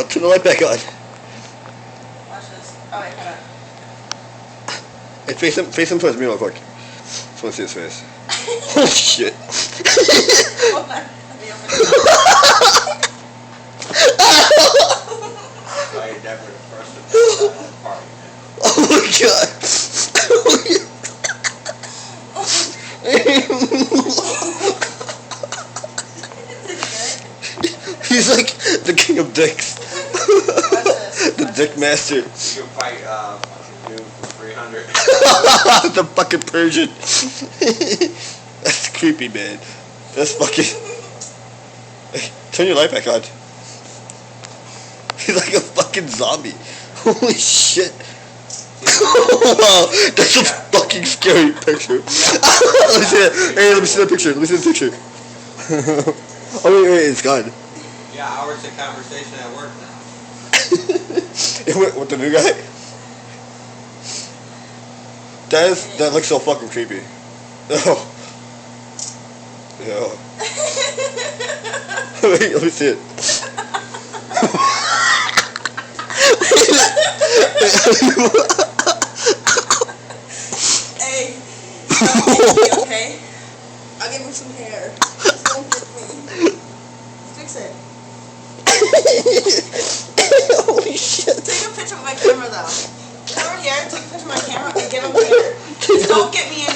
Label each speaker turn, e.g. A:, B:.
A: Wow, turn the light back on.
B: Watch this. Oh wait, hold on.
A: Hey, face him towards me real quick. Just want to see his face. Oh shit.
B: Hold on. Let me open it up.
C: I never the first to party.
A: Oh my god. He's like the king of dicks. The dick master.
C: You can fight fucking dude for 300.
A: The fucking Persian. That's creepy, man. That's fucking. Hey, turn your light back on. He's like a fucking zombie. Holy shit. Wow, that's a fucking scary picture. Let me see that. Hey, let me see that picture. Let me see the picture. Oh wait, it's gone.
C: Yeah, hours of conversation at work now.
A: With the new guy? That looks so fucking creepy. Oh. Yo. Wait, let me see it.
B: Hey, okay? I'll give him some hair. Just don't hit me. Fix it.
A: Holy shit.
B: Take a picture of my camera though. Come over here, take a picture of my camera and give him hair. Just don't get me in